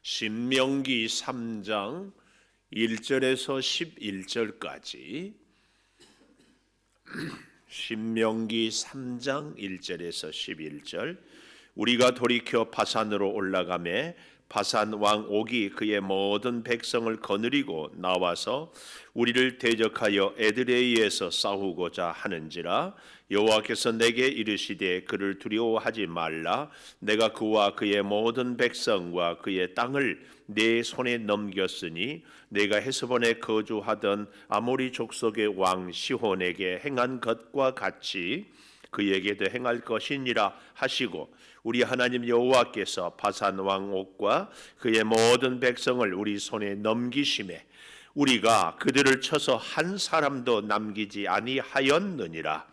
신명기 3장 1절에서 11절까지 신명기 3장 1절에서 11절 우리가 돌이켜 바산으로 올라가매 바산 왕 옥이 그의 모든 백성을 거느리고 나와서 우리를 대적하여 에드레이에서 싸우고자 하는지라 여호와께서 내게 이르시되 그를 두려워하지 말라. 내가 그와 그의 모든 백성과 그의 땅을 내 손에 넘겼으니 내가 헤스본에 거주하던 아모리 족속의 왕 시혼에게 행한 것과 같이 그에게도 행할 것이니라 하시고 우리 하나님 여호와께서 바산 왕 옥과 그의 모든 백성을 우리 손에 넘기심에 우리가 그들을 쳐서 한 사람도 남기지 아니하였느니라.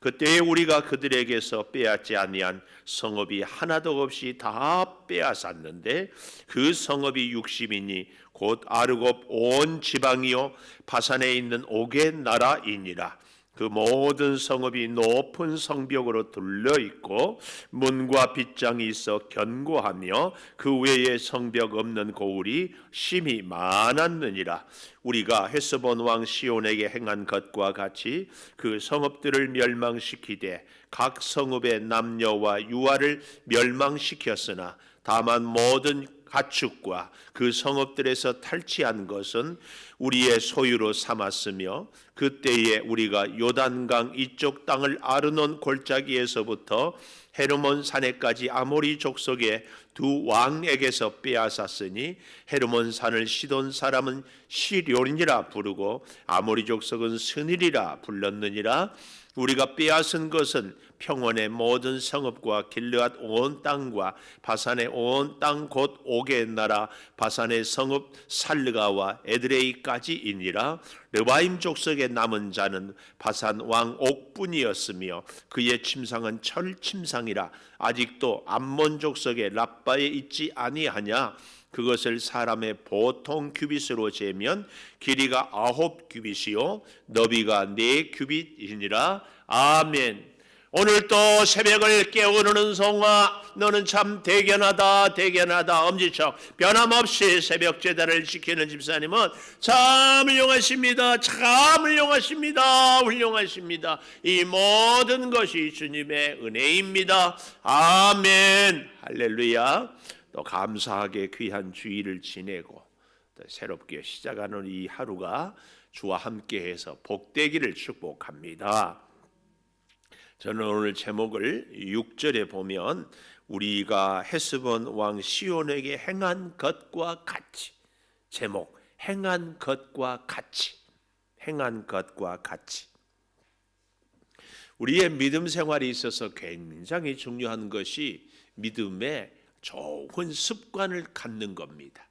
그때에 우리가 그들에게서 빼앗지 아니한 성읍이 하나도 없이 다 빼앗았는데 그 성읍이 60이니 곧 아르곱 온 지방이요 바산에 있는 옥의 나라이니라. 그 모든 성읍이 높은 성벽으로 둘러 있고 문과 빗장이 있어 견고하며 그 외에 성벽 없는 고을이 심히 많았느니라. 우리가 헤스본 왕 시온에게 행한 것과 같이 그 성읍들을 멸망시키되 각 성읍의 남녀와 유아를 멸망시켰으나 다만 모든 가축과 그 성읍들에서 탈취한 것은 우리의 소유로 삼았으며 그때에 우리가 요단강 이쪽 땅을 아르논 골짜기에서부터 헤르몬 산에까지 아모리 족속의 두 왕에게서 빼앗았으니 헤르몬 산을 시돈 사람은 시련이라 부르고 아모리 족속은 스닐이라 불렀느니라. 우리가 빼앗은 것은 평원의 모든 성읍과 길르앗 온 땅과 바산의 온 땅 곧 옥의 나라 바산의 성읍 살르가와 에드레이까지이니라. 르바임 족속의 남은 자는 바산 왕 옥뿐이었으며 그의 침상은 철 침상이라. 아직도 암몬 족속의 랍바에 있지 아니하냐. 그것을 사람의 보통 규빗으로 재면 길이가 9규빗이요 너비가 4규빗이니라. 아멘. 오늘 또 새벽을 깨우는 성아 너는 참 대견하다 대견하다. 엄지척 변함없이 새벽 제단을 지키는 집사님은 참 훌륭하십니다. 참 훌륭하십니다. 훌륭하십니다. 이 모든 것이 주님의 은혜입니다. 아멘. 할렐루야. 또 감사하게 귀한 주일을 지내고 또 새롭게 시작하는 이 하루가 주와 함께해서 복되기를 축복합니다. 저는 오늘 제목을 6절에 보면 우리가 헤스본 왕 시온에게 행한 것과 같이, 제목 행한 것과 같이, 행한 것과 같이. 우리의 믿음 생활에 있어서 굉장히 중요한 것이 믿음의 좋은 습관을 갖는 겁니다.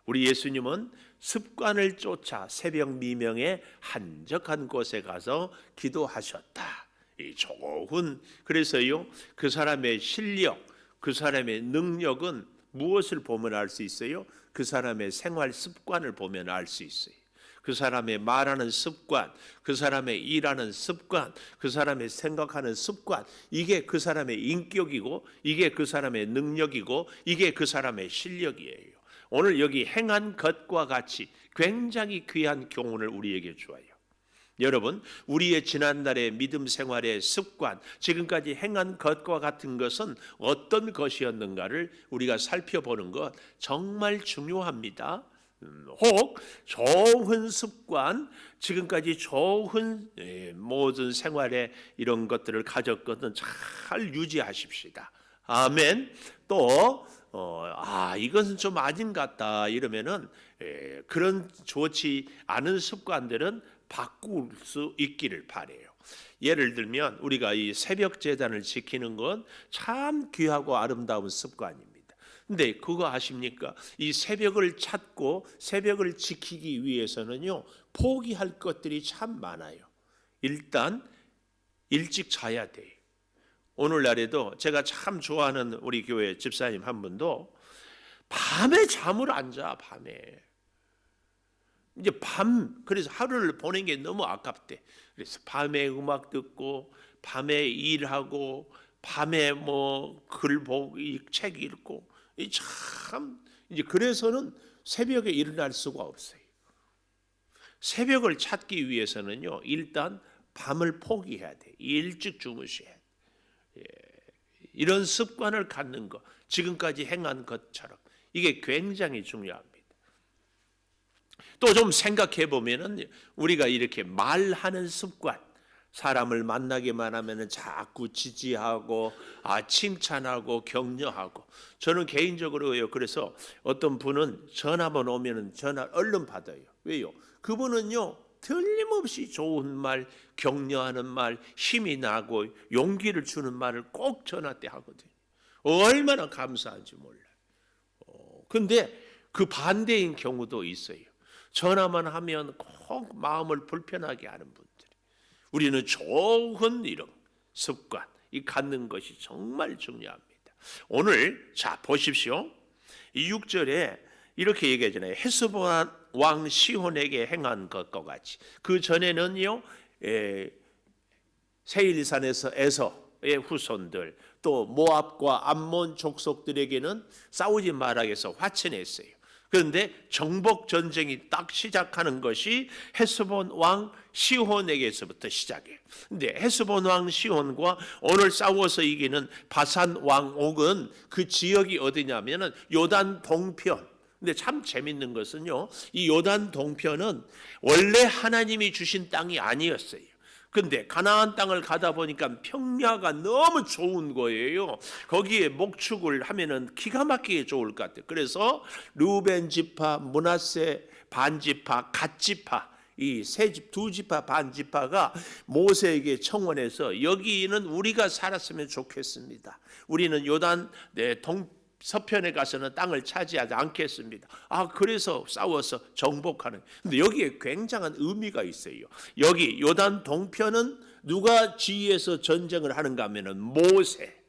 우리 예수님은 습관을 쫓아 새벽 미명에 한적한 곳에 가서 기도하셨다. 이 좋은, 그래서요 그 사람의 실력, 그 사람의 능력은 무엇을 보면 알 수 있어요? 그 사람의 생활 습관을 보면 알 수 있어요. 그 사람의 말하는 습관, 그 사람의 일하는 습관, 그 사람의 생각하는 습관, 이게 그 사람의 인격이고 이게 그 사람의 능력이고 이게 그 사람의 실력이에요. 오늘 여기 행한 것과 같이 굉장히 귀한 교훈을 우리에게 주어요. 여러분, 우리의 지난날의 믿음 생활의 습관, 지금까지 행한 것과 같은 것은 어떤 것이었는가를 우리가 살펴보는 것 정말 중요합니다. 혹 좋은 습관, 지금까지 좋은 모든 생활에 이런 것들을 가졌거든 잘 유지하십시다. 아멘. 또 이것은 좀 아닌 것 같다 이러면은 그런 좋지 않은 습관들은 바꿀 수 있기를 바라요. 예를 들면 우리가 이 새벽 제단을 지키는 건 참 귀하고 아름다운 습관입니다. 근데 그거 아십니까? 이 새벽을 찾고 새벽을 지키기 위해서는요 포기할 것들이 참 많아요. 일단 일찍 자야 돼요. 오늘날에도 제가 참 좋아하는 우리 교회 집사님 한 분도 밤에 잠을 안 자. 밤에 이제 그래서 하루를 보낸 게 너무 아깝대. 그래서 밤에 음악 듣고 밤에 일하고 밤에 뭐 글 보고 책 읽고 참 이제 그래서는 새벽에 일어날 수가 없어요. 새벽을 찾기 위해서는요, 일단 밤을 포기해야 돼. 일찍 주무셔야 돼. 이런 습관을 갖는 것, 지금까지 행한 것처럼 이게 굉장히 중요합니다. 또 좀 생각해 보면은 우리가 이렇게 말하는 습관, 사람을 만나기만 하면은 자꾸 지지하고 칭찬하고 격려하고, 저는 개인적으로요. 그래서 어떤 분은 전화만 오면은 전화 얼른 받아요. 왜요? 그분은요, 틀림없이 좋은 말, 격려하는 말, 힘이 나고 용기를 주는 말을 꼭 전화 때 하거든요. 얼마나 감사한지 몰라요. 근데 그 반대인 경우도 있어요. 전화만 하면 꼭 마음을 불편하게 하는 분들이. 우리는 좋은 이런 습관, 이 갖는 것이 정말 중요합니다. 오늘 자 보십시오. 이 6절에 이렇게 얘기하잖아요. 헤스본 왕 시혼에게 행한 것과 같이. 그 전에는요, 세일산에서 에서의 후손들, 또 모압과 암몬 족속들에게는 싸우지 말라고 해서 화친했어요. 그런데 정복 전쟁이 딱 시작하는 것이 헤스본 왕 시혼에게서부터 시작해요. 근데 헤스본 왕 시혼과 오늘 싸워서 이기는 바산 왕 옥은 그 지역이 어디냐면은 요단 동편. 근데 참 재밌는 것은요, 이 요단 동편은 원래 하나님이 주신 땅이 아니었어요. 근데 가나안 땅을 가다 보니까 평야가 너무 좋은 거예요. 거기에 목축을 하면은 기가 막히게 좋을 것 같아요. 그래서 르우벤 지파, 므낫세 반 지파, 갓 지파, 이 두 지파 반 지파가 모세에게 청원해서 여기는 우리가 살았으면 좋겠습니다. 우리는 요단 서편에 가서는 땅을 차지하지 않겠습니다. 그래서 싸워서 정복하는. 근데 여기에 굉장한 의미가 있어요. 여기 요단 동편은 누가 지휘해서 전쟁을 하는가 하면은 모세.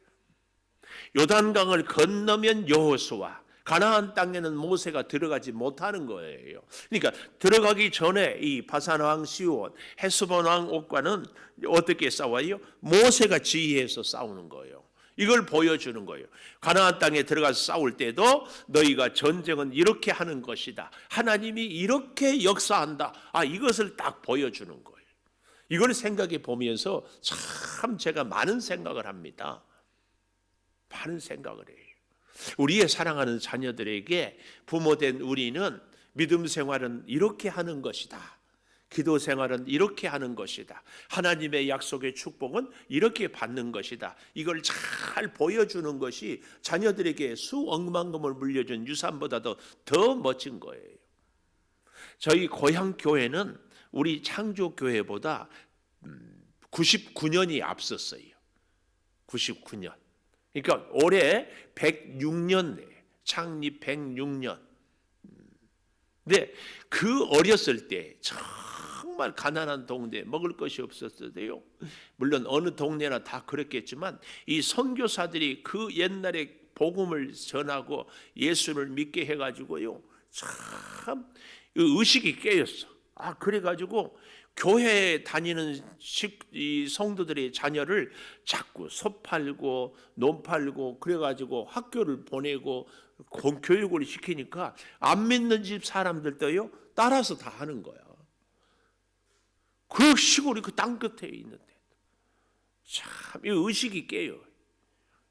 요단강을 건너면 여호수아. 가나안 땅에는 모세가 들어가지 못하는 거예요. 그러니까 들어가기 전에 이 바산 왕 시온, 헤스본 왕 옥과는 어떻게 싸워요? 모세가 지휘해서 싸우는 거예요. 이걸 보여주는 거예요. 가나안 땅에 들어가서 싸울 때도 너희가 전쟁은 이렇게 하는 것이다. 하나님이 이렇게 역사한다. 이것을 딱 보여주는 거예요. 이걸 생각해 보면서 참 제가 많은 생각을 합니다. 많은 생각을 해요. 우리의 사랑하는 자녀들에게 부모된 우리는 믿음 생활은 이렇게 하는 것이다. 기도 생활은 이렇게 하는 것이다. 하나님의 약속의 축복은 이렇게 받는 것이다. 이걸 잘 보여주는 것이 자녀들에게 수억만금을 물려준 유산보다도 더 멋진 거예요. 저희 고향 교회는 우리 창조교회보다 99년이 앞섰어요. 99년. 그러니까 올해 106년, 창립 106년. 근데 그 어렸을 때 정말 가난한 동네, 먹을 것이 없었어요. 물론 어느 동네나 다 그랬겠지만 이 선교사들이 그 옛날에 복음을 전하고 예수를 믿게 해가지고요, 참 의식이 깨였어. 그래가지고 교회에 다니는 이 성도들의 자녀를 자꾸 소 팔고 논 팔고 그래가지고 학교를 보내고 교육을 시키니까 안 믿는 집 사람들도요 따라서 다 하는 거야. 그 시골이 그 땅 끝에 있는데 참 이 의식이 깨요.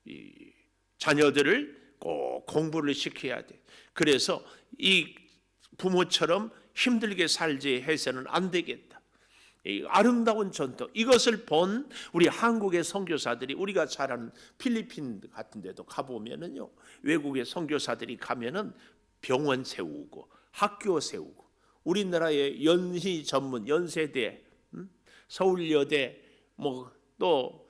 이 자녀들을 꼭 공부를 시켜야 돼. 그래서 이 부모처럼 힘들게 살지 해서는 안 되겠다. 이 아름다운 전통, 이것을 본 우리 한국의 선교사들이, 우리가 잘 아는 필리핀 같은 데도 가보면은요, 외국의 선교사들이 가면은 병원 세우고 학교 세우고, 우리나라의 연희 전문 연세대, 서울여대, 또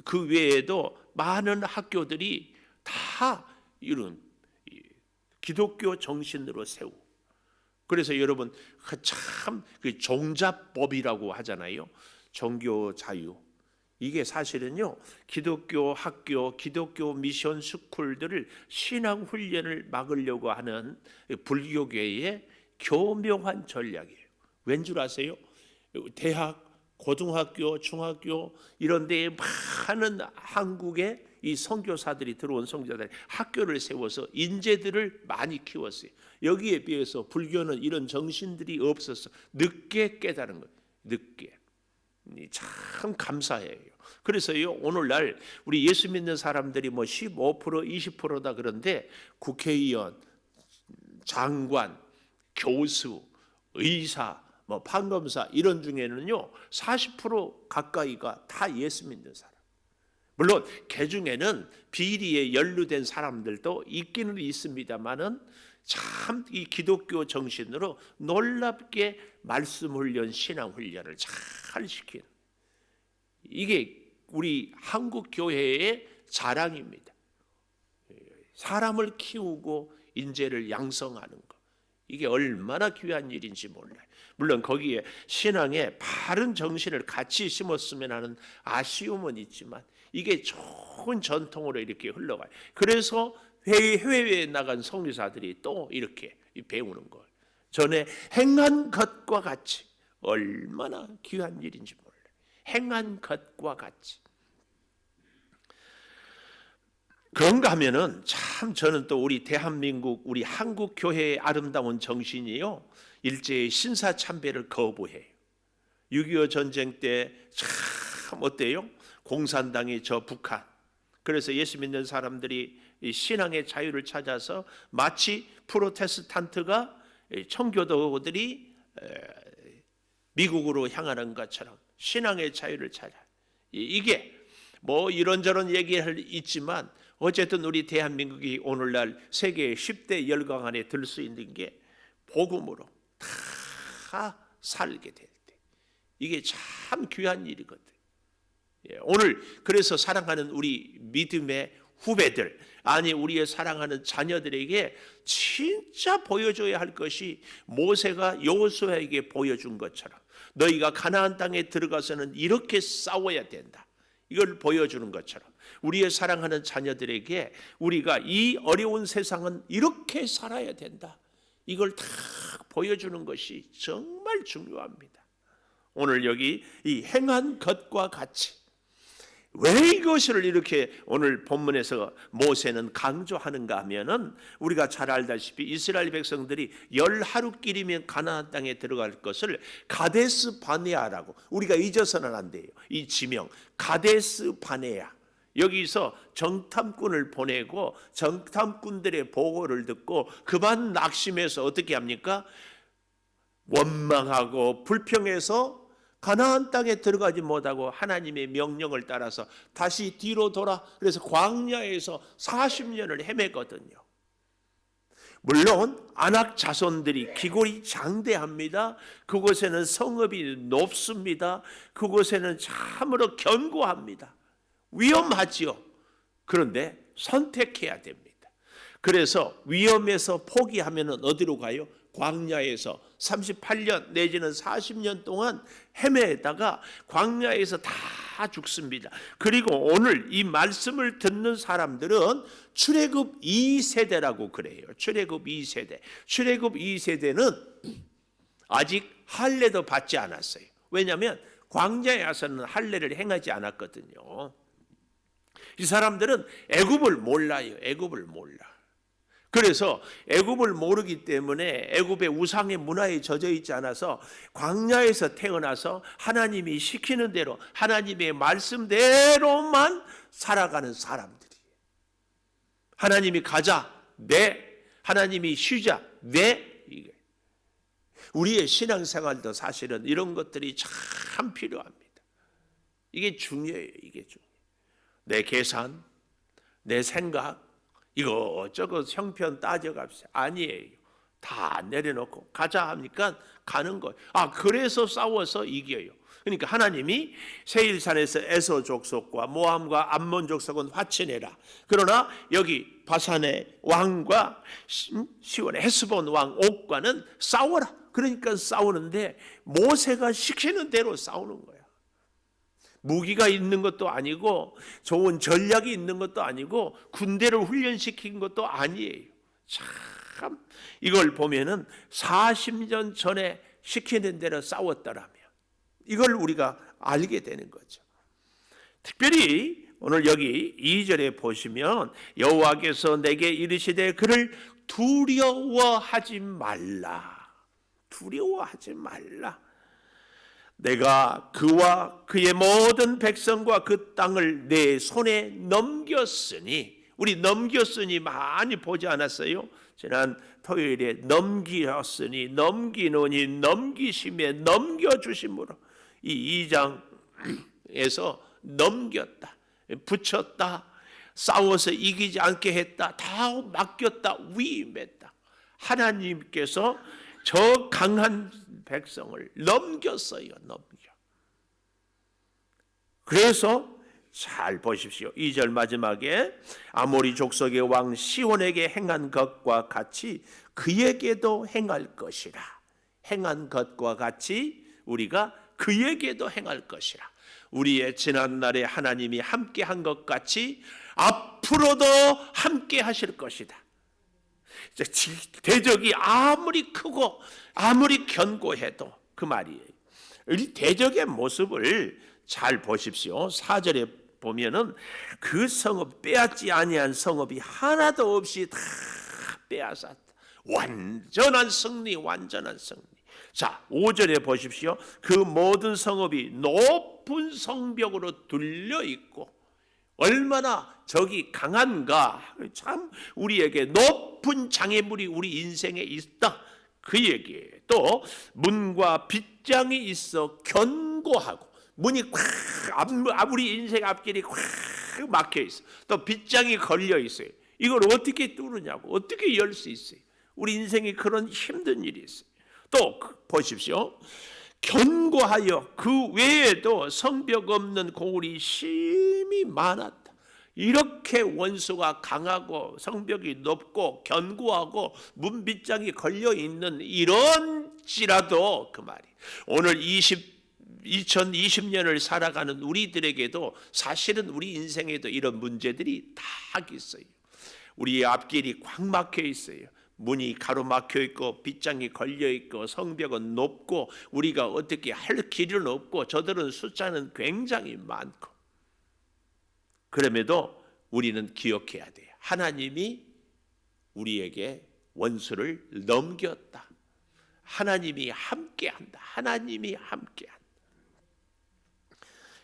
그 외에도 많은 학교들이 다 이런 기독교 정신으로 세우고. 그래서 여러분 참 그 종자법이라고 하잖아요. 종교 자유. 이게 사실은요, 기독교 학교, 기독교 미션 스쿨들을 신앙 훈련을 막으려고 하는 불교계의 교묘한 전략이에요. 왠 줄 아세요? 대학 고등학교, 중학교 이런 데에 많은 한국의 이 선교사들이 들어온 선교사들이 학교를 세워서 인재들을 많이 키웠어요. 여기에 비해서 불교는 이런 정신들이 없어서 늦게 깨달은 거예요. 늦게. 참 감사해요. 그래서요, 오늘날 우리 예수 믿는 사람들이 뭐 15%, 20%다 그런데 국회의원, 장관, 교수, 의사, 뭐 판검사 이런 중에는요 40% 가까이가 다 예수 믿는 사람. 물론 그 중에는 비리에 연루된 사람들도 있기는 있습니다만은 참 이 기독교 정신으로 놀랍게 말씀 훈련, 신앙 훈련을 잘 시키는 이게 우리 한국 교회의 자랑입니다. 사람을 키우고 인재를 양성하는 것. 이게 얼마나 귀한 일인지 몰라요. 물론 거기에 신앙의 바른 정신을 같이 심었으면 하는 아쉬움은 있지만 이게 좋은 전통으로 이렇게 흘러가요. 그래서 해외에 나간 선교사들이 또 이렇게 배우는 걸. 전에 행한 것과 같이 얼마나 귀한 일인지 몰라요. 행한 것과 같이. 그런가 하면은 참 저는 또 우리 대한민국 우리 한국 교회의 아름다운 정신이요 일제의 신사참배를 거부해요. 6.25 전쟁 때 참 어때요? 공산당이 저 북한. 그래서 예수 믿는 사람들이 이 신앙의 자유를 찾아서 마치 프로테스탄트가 청교도들이 미국으로 향하는 것처럼 신앙의 자유를 찾아. 이게 뭐 이런저런 얘기를 있지만 어쨌든 우리 대한민국이 오늘날 세계 10대 열강 안에 들 수 있는 게 복음으로 다 살게 될 때 이게 참 귀한 일이거든. 오늘 그래서 사랑하는 우리 믿음의 후배들 아니 우리의 사랑하는 자녀들에게 진짜 보여줘야 할 것이 모세가 여호수아에게 보여준 것처럼 너희가 가나안 땅에 들어가서는 이렇게 싸워야 된다. 이걸 보여주는 것처럼 우리의 사랑하는 자녀들에게 우리가 이 어려운 세상은 이렇게 살아야 된다. 이걸 다 보여주는 것이 정말 중요합니다. 오늘 여기 이 행한 것과 같이 왜 이것을 이렇게 오늘 본문에서 모세는 강조하는가 하면은 우리가 잘 알다시피 이스라엘 백성들이 10하루길이면 가나안 땅에 들어갈 것을 가데스 바네아라고 우리가 잊어서는 안 돼요. 이 지명 가데스 바네아 여기서 정탐꾼을 보내고 정탐꾼들의 보고를 듣고 그만 낙심해서 어떻게 합니까? 원망하고 불평해서 가나안 땅에 들어가지 못하고 하나님의 명령을 따라서 다시 뒤로 돌아 그래서 광야에서 40년을 헤매거든요. 물론 아낙 자손들이 기골이 장대합니다. 그곳에는 성읍이 높습니다. 그곳에는 참으로 견고합니다. 위험하지요. 그런데 선택해야 됩니다. 그래서 위험에서 포기하면 어디로 가요? 광야에서 38년 내지는 40년 동안 헤매다가 광야에서 다 죽습니다. 그리고 오늘 이 말씀을 듣는 사람들은 출애굽 2세대라고 그래요. 출애굽 2세대. 출애굽 2세대는 아직 할례도 받지 않았어요. 왜냐하면 광야에 와서는 할례를 행하지 않았거든요. 이 사람들은 애굽을 몰라요. 애굽을 몰라. 그래서 애굽을 모르기 때문에 애굽의 우상의 문화에 젖어 있지 않아서 광야에서 태어나서 하나님이 시키는 대로 하나님의 말씀대로만 살아가는 사람들이에요. 하나님이 가자, 네. 하나님이 쉬자, 네. 우리의 신앙생활도 사실은 이런 것들이 참 필요합니다. 이게 중요해요. 이게 중요해요. 내 계산, 내 생각 이거저거 형편 따져갑시다. 아니에요. 다 내려놓고 가자 하니까 가는 거예요. 그래서 싸워서 이겨요. 그러니까 하나님이 세일산에서 에서 족속과 모함과 암몬 족속은 화친해라. 그러나 여기 바산의 왕과 시온의 헤스본 왕 옥과는 싸워라. 그러니까 싸우는데 모세가 시키는 대로 싸우는 거야. 무기가 있는 것도 아니고 좋은 전략이 있는 것도 아니고 군대를 훈련시킨 것도 아니에요. 참 이걸 보면은 40년 전에 시키는 대로 싸웠더라면 이걸 우리가 알게 되는 거죠. 특별히 오늘 여기 2절에 보시면 여호와께서 내게 이르시되 그를 두려워하지 말라. 두려워하지 말라. 내가 그와 그의 모든 백성과 그 땅을 내 손에 넘겼으니, 우리 넘겼으니 많이 보지 않았어요? 지난 토요일에 넘기었으니, 넘기노니, 넘기심에 넘겨주심으로 이 2장에서 넘겼다, 붙였다, 싸워서 이기지 않게 했다, 다 맡겼다, 위임했다. 하나님께서 저 강한 백성을 넘겼어요. 넘겨. 그래서 잘 보십시오. 2절 마지막에 아모리 족속의 왕 시온에게 행한 것과 같이 그에게도 행할 것이라. 행한 것과 같이 우리가 그에게도 행할 것이라. 우리의 지난날에 하나님이 함께 한 것 같이 앞으로도 함께 하실 것이다. 대적이 아무리 크고 아무리 견고해도 그 말이에요. 이 대적의 모습을 잘 보십시오. 4절에 보면은 그 성읍, 빼앗지 아니한 성읍이 하나도 없이 다 빼앗았다. 완전한 승리, 완전한 승리. 자, 5절에 보십시오. 그 모든 성읍이 높은 성벽으로 둘려 있고 얼마나 적이 강한가. 참 우리에게 높은 장애물이 우리 인생에 있다, 그 얘기예요. 또 문과 빗장이 있어 견고하고, 문이 콱, 우리 인생 앞길이 콱 막혀 있어. 또 빗장이 걸려 있어요. 이걸 어떻게 뚫으냐고, 어떻게 열 수 있어요? 우리 인생에 그런 힘든 일이 있어요. 또 보십시오. 견고하여 그 외에도 성벽 없는 고을이 심히 많았다. 이렇게 원수가 강하고 성벽이 높고 견고하고 문빗장이 걸려있는 이런지라도, 그 말이 오늘 2020년을 살아가는 우리들에게도 사실은 우리 인생에도 이런 문제들이 다 있어요. 우리의 앞길이 꽉 막혀 있어요. 문이 가로막혀 있고 빗장이 걸려 있고 성벽은 높고 우리가 어떻게 할 길은 없고 저들은 숫자는 굉장히 많고, 그럼에도 우리는 기억해야 돼요. 하나님이 우리에게 원수를 넘겼다. 하나님이 함께한다. 하나님이 함께한다.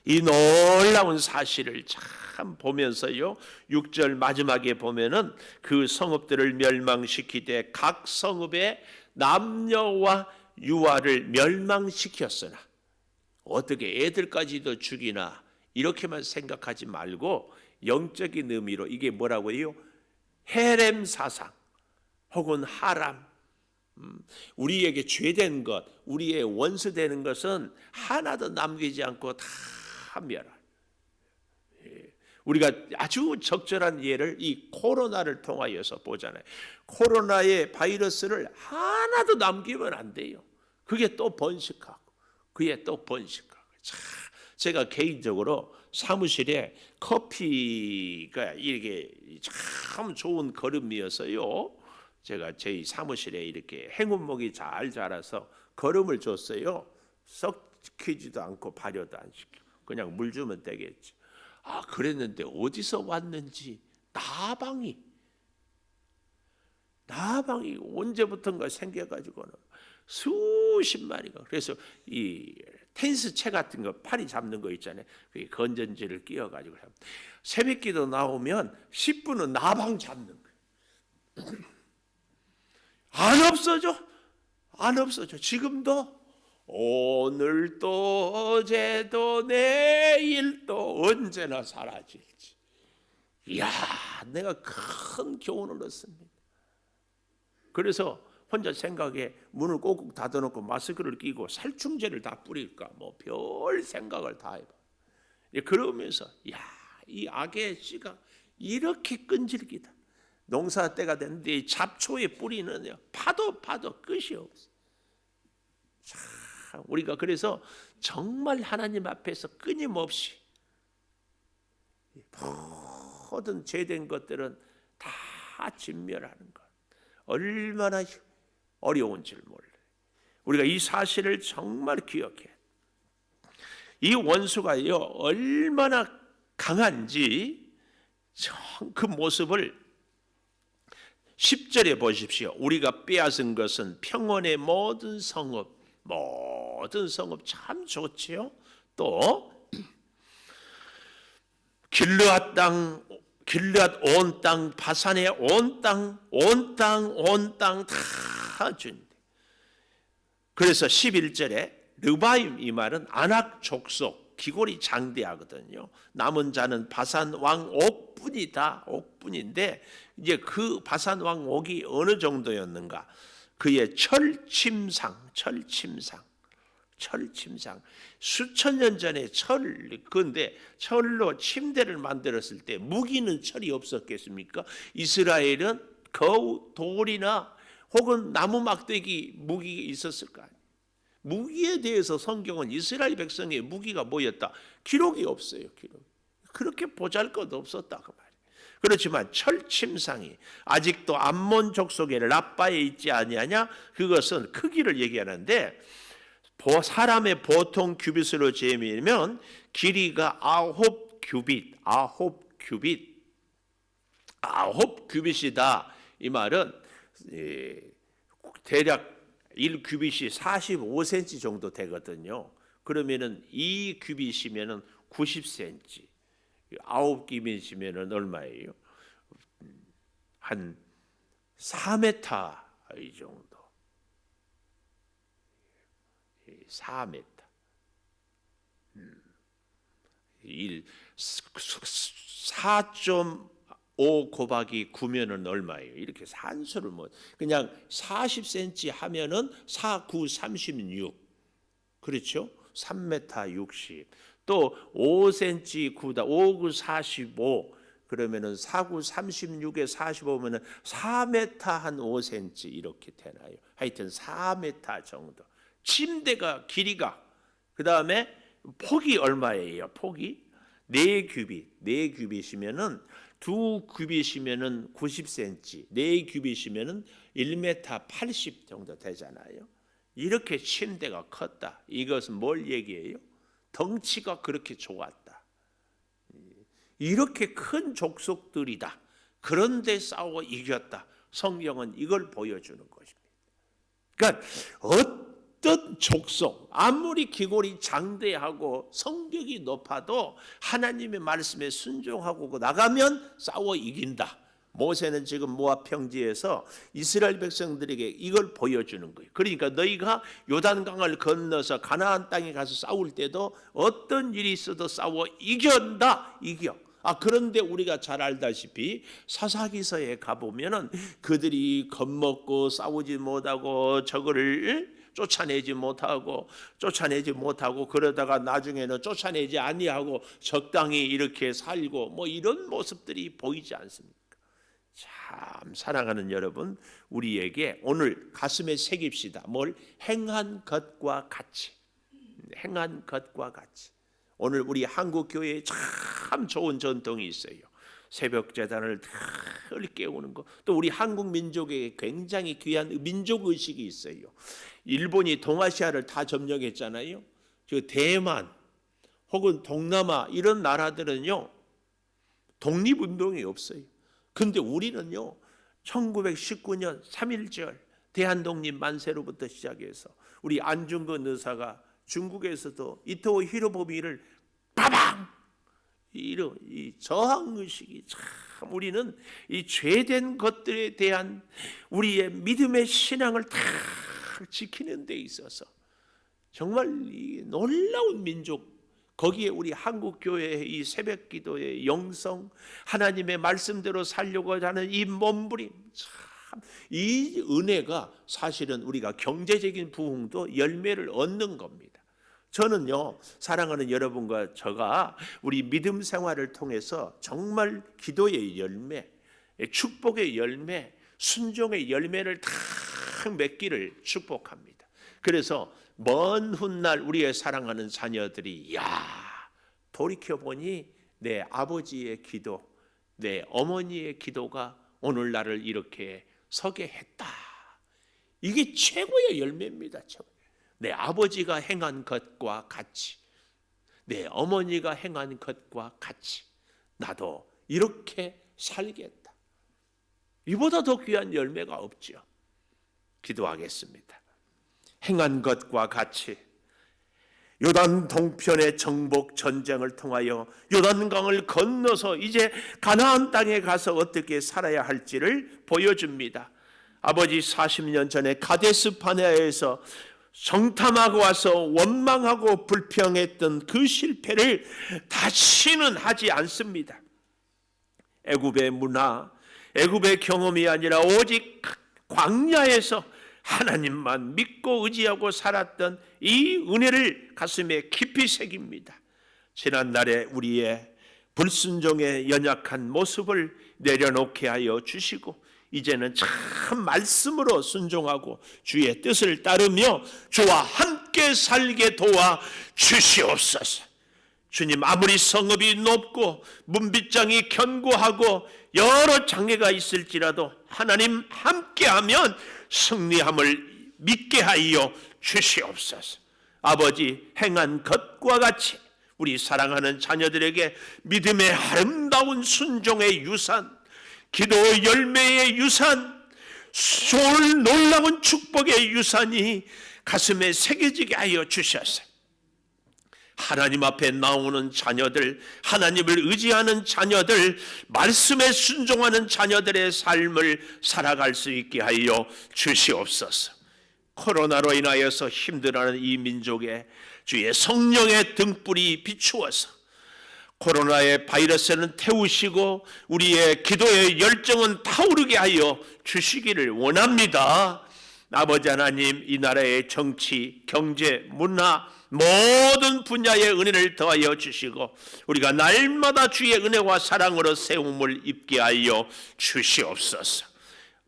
이 놀라운 사실을 참 보면서요, 6절 마지막에 보면은 그 성읍들을 멸망시키되 각 성읍의 남녀와 유아를 멸망시켰으나, 어떻게 애들까지도 죽이나 이렇게만 생각하지 말고 영적인 의미로 이게 뭐라고요? 헤렘 사상 혹은 하람, 우리에게 죄된 것, 우리의 원수 되는 것은 하나도 남기지 않고 다 멸할. 우리가 아주 적절한 예를 이 코로나를 통하여서 보잖아요. 코로나의 바이러스를 하나도 남기면 안 돼요. 그게 또 번식하고 그게 또 번식하고. 제가 개인적으로 사무실에 커피가 이렇게 참 좋은 거름이어서요, 제가 저희 사무실에 이렇게 행운목이 잘 자라서 거름을 줬어요. 썩히지도 않고 발효도 안 시키고 그냥 물 주면 되겠지. 아, 그랬는데 어디서 왔는지 나방이 언제부턴가 생겨가지고는 수십 마리가. 그래서 이 텐스 채 같은 거, 팔이 잡는 거 있잖아요. 그 건전지를 끼워가지고 새벽기도 나오면 10분은 나방 잡는 거예요. 안 없어져. 안 없어져. 지금도 오늘도 어제도 내일도 언제나 사라질지. 이야, 내가 큰 교훈을 얻습니다. 그래서 혼자 생각에 문을 꼭꼭 닫아놓고 마스크를 끼고 살충제를 다 뿌릴까, 뭐 별 생각을 다 해봐. 그러면서 야, 이 악의 씨가 이렇게 끈질기다. 농사 때가 됐는데 잡초의 뿌리는 파도 끝이 없어. 참, 우리가 그래서 정말 하나님 앞에서 끊임없이 모든 죄된 것들은 다 진멸하는 것, 얼마나 어려운 줄 몰라요. 우리가 이 사실을 정말 기억해. 이 원수가요 얼마나 강한지 그 모습을 10절에 보십시오. 우리가 빼앗은 것은 평원의 모든 성읍 참 좋지요. 또 길르앗 온 땅, 바산의 온 땅 다 준대. 그래서 11절에 르바임, 이 말은 아낙 족속, 기골이 장대하거든요. 남은 자는 바산 왕 옥뿐이다. 옥뿐인데 이제 그 바산 왕 옥이 어느 정도였는가? 그의 철침상 수천 년 전에 그런데 철로 침대를 만들었을 때 무기는 철이 없었겠습니까? 이스라엘은 거우 돌이나 혹은 나무 막대기 무기가 있었을 거 아니에요. 무기에 대해서 성경은 이스라엘 백성의 무기가 뭐였다? 기록이 없어요. 그렇게 보잘것 없었다 그 말이에요. 그렇지만 철침상이 아직도 암몬 족속의 라빠에 있지 아니하냐? 그것은 크기를 얘기하는데 사람의 보통 규빗으로 재면 길이가 9규빗이다. 이 말은 대략 1규빗이 45cm 정도 되거든요. 그러면은 2규빗이면은 90cm. 9규빗이면은 얼마예요? 한 4m 이 정도. 4m. 4.5 곱하기 9면은 얼마예요? 이렇게 산수를 그냥 40cm 하면은 4, 9, 36. 그렇죠? 3m 60. 또 5cm 9다. 5, 9, 45. 그러면은 4, 9, 36에 45면은 4m 한 5cm 이렇게 되나요? 하여튼 4m 정도. 침대가 길이가 그다음에 폭이 얼마예요? 폭이 4규빗이면은 2규빗이면은 90cm, 4규빗이면은 1m 80 정도 되잖아요. 이렇게 침대가 컸다. 이것은 뭘 얘기해요? 덩치가 그렇게 좋았다. 이렇게 큰 족속들이다. 그런데 싸워 이겼다. 성경은 이걸 보여주는 것입니다. 그러니까 어떤 족속, 아무리 기골이 장대하고 성격이 높아도 하나님의 말씀에 순종하고 나가면 싸워 이긴다. 모세는 지금 모압 평지에서 이스라엘 백성들에게 이걸 보여주는 거예요. 그러니까 너희가 요단강을 건너서 가나안 땅에 가서 싸울 때도 어떤 일이 있어도 싸워 이긴다. 이겨. 그런데 우리가 잘 알다시피 사사기서에 가보면은 그들이 겁먹고 싸우지 못하고 저거를 쫓아내지 못하고 그러다가 나중에는 쫓아내지 아니하고 적당히 이렇게 살고 뭐 이런 모습들이 보이지 않습니까? 참 사랑하는 여러분, 우리에게 오늘 가슴에 새깁시다. 뭘? 행한 것과 같이. 오늘 우리 한국 교회에 참 좋은 전통이 있어요. 새벽 제단을 늘 깨우는 거. 또 우리 한국 민족에 굉장히 귀한 민족 의식이 있어요. 일본이 동아시아를 다 점령했잖아요. 그 대만 혹은 동남아 이런 나라들은요 독립운동이 없어요. 근데 우리는요 1919년 3.1절 대한독립 만세로부터 시작해서 우리 안중근 의사가 중국에서도 이토 히로부미를 빠방 이 저항의식이 참 우리는 이 죄된 것들에 대한 우리의 믿음의 신앙을 다 지키는 데 있어서 정말 이 놀라운 민족, 거기에 우리 한국교회의 이 새벽기도의 영성, 하나님의 말씀대로 살려고 하는 이 몸부림, 참 이 은혜가 사실은 우리가 경제적인 부흥도 열매를 얻는 겁니다. 저는요 사랑하는 여러분과 저가 우리 믿음 생활을 통해서 정말 기도의 열매, 축복의 열매, 순종의 열매를 다 맺기를 축복합니다. 그래서 먼 훗날 우리의 사랑하는 자녀들이 돌이켜보니 내 아버지의 기도, 내 어머니의 기도가 오늘 나를 이렇게 서게 했다. 이게 최고의 열매입니다. 내 아버지가 행한 것과 같이 내 어머니가 행한 것과 같이 나도 이렇게 살겠다. 이보다 더 귀한 열매가 없지요. 기도하겠습니다. 행한 것과 같이 요단 동편의 정복 전쟁을 통하여 요단강을 건너서 이제 가나안 땅에 가서 어떻게 살아야 할지를 보여줍니다. 아버지 40년 전에 가데스 바네아에서 정탐하고 와서 원망하고 불평했던 그 실패를 다시는 하지 않습니다. 애굽의 문화, 애굽의 경험이 아니라 오직 광야에서 하나님만 믿고 의지하고 살았던 이 은혜를 가슴에 깊이 새깁니다. 지난날에 우리의 불순종의 연약한 모습을 내려놓게 하여 주시고 이제는 참 말씀으로 순종하고 주의 뜻을 따르며 주와 함께 살게 도와 주시옵소서. 주님, 아무리 성읍이 높고 문빗장이 견고하고 여러 장애가 있을지라도 하나님 함께하면 승리함을 믿게 하여 주시옵소서. 아버지, 행한 것과 같이 우리 사랑하는 자녀들에게 믿음의 아름다운 순종의 유산, 기도 열매의 유산, 놀라운 축복의 유산이 가슴에 새겨지게 하여 주셔서 하나님 앞에 나오는 자녀들, 하나님을 의지하는 자녀들, 말씀에 순종하는 자녀들의 삶을 살아갈 수 있게 하여 주시옵소서. 코로나로 인하여서 힘들어하는 이 민족에 주의 성령의 등불이 비추어서 코로나의 바이러스는 태우시고 우리의 기도의 열정은 타오르게 하여 주시기를 원합니다. 아버지 하나님, 이 나라의 정치, 경제, 문화 모든 분야의 은혜를 더하여 주시고 우리가 날마다 주의 은혜와 사랑으로 세움을 입게 하여 주시옵소서.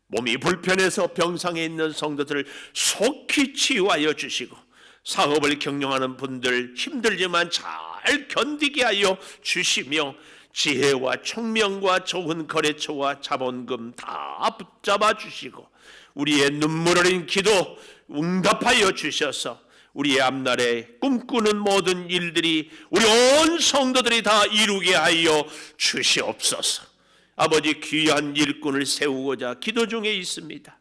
몸이 불편해서 병상에 있는 성도들을 속히 치유하여 주시고 사업을 경영하는 분들 힘들지만 잘 견디게 하여 주시며 지혜와 총명과 좋은 거래처와 자본금 다 붙잡아 주시고 우리의 눈물 어린 기도 응답하여 주셔서 우리의 앞날에 꿈꾸는 모든 일들이 우리 온 성도들이 다 이루게 하여 주시옵소서. 아버지, 귀한 일꾼을 세우고자 기도 중에 있습니다.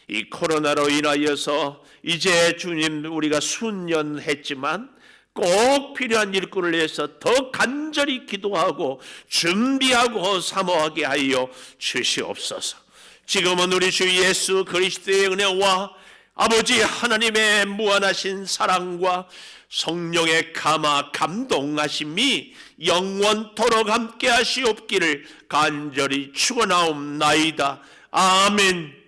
이 코로나로 인하여서 이제 주님 우리가 순년했지만 꼭 필요한 일꾼을 위해서 더 간절히 기도하고 준비하고 사모하게 하여 주시옵소서. 지금은 우리 주 예수 그리스도의 은혜와 아버지 하나님의 무한하신 사랑과 성령의 감화 감동하심이 영원토록 함께 하시옵기를 간절히 축원하옵나이다. 아멘.